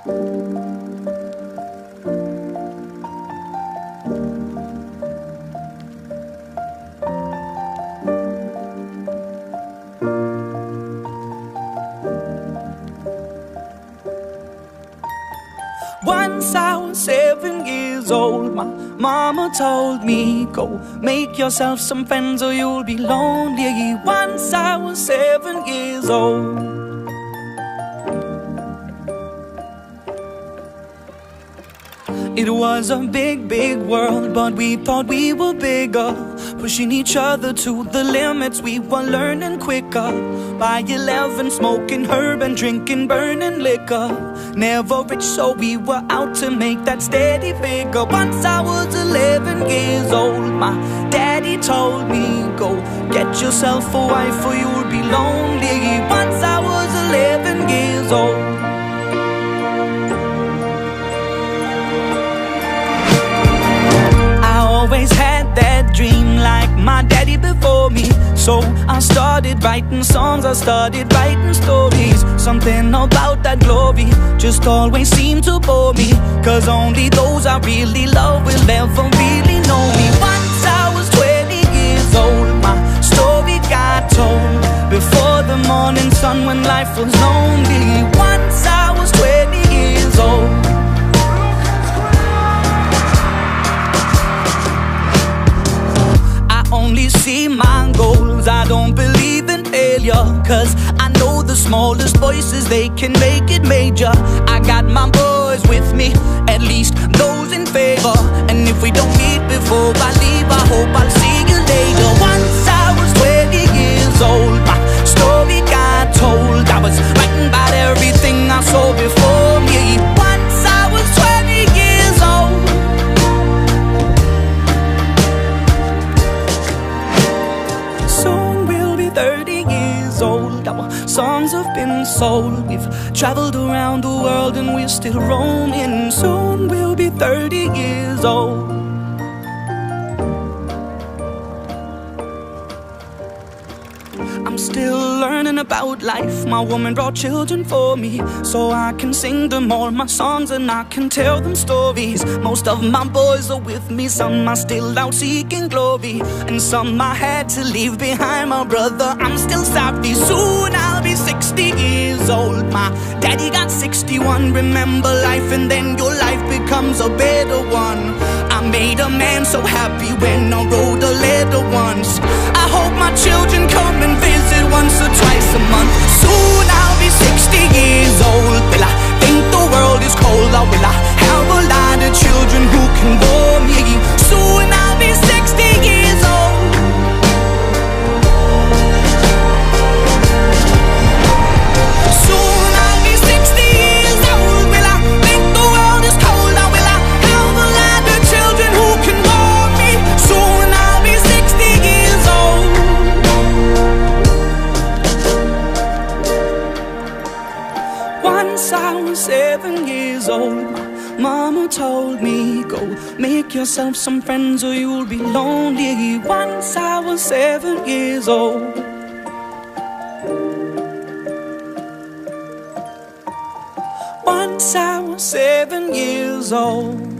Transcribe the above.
Once I was 7 years old, my mama told me, go make yourself some friends or you'll be lonely. Once I was 7 years old. It was a big, big world, but we thought we were bigger, pushing each other to the limits. We were learning quicker. By 11, smoking herb and drinking burning liquor. Never rich, so we were out to make that steady figure. Once I was 11 years old, my daddy told me, go get yourself a wife or you'll be lonely. Once I was 11 years old. Always had that dream like my daddy before me. So I started writing songs, I started writing stories. Something about that glory just always seemed to bore me, cause only those I really love will ever really know me. Once I was 20 years old, my story got told before the morning sun when life was lonely. Once I was 20 years old. Only see my goals, I don't believe in failure, cause I know the smallest voices, they can make it major. I got my boys with me, at least those in favor. And if we don't meet before I leave, I hope I'll see you later. Once I was 20 years old, my story got told. I was writing about everything I saw before me. Once I was 20 years old. Soon we'll be 30 years old. Our songs have been sold. We've traveled around the world and we're still roaming. Soon we'll be 30 years old. I'm still learning about life. My woman brought children for me, so I can sing them all my songs and I can tell them stories. Most of my boys are with me, some are still out seeking glory, and some I had to leave behind. My brother, I'm still sorry. Soon I'll be 60 years old. My daddy got 61. Remember life and then your life becomes a better one. I made a man so happy when I wrote a letter once. I hope my children come and visit once or twice a month. Soon I'll be 60 years old. Will I think the world is cold, or will I have a lot of children who can bore me? Soon I'll be 60 years old. Soon I'll be 60 years old. Will I think the world is cold, or will I have a lot of children who can bore me? Soon I'll be 60 years old. Once I was 7 years old, my mama told me, go make yourself some friends or you'll be lonely. Once I was 7 years old. Once I was 7 years old.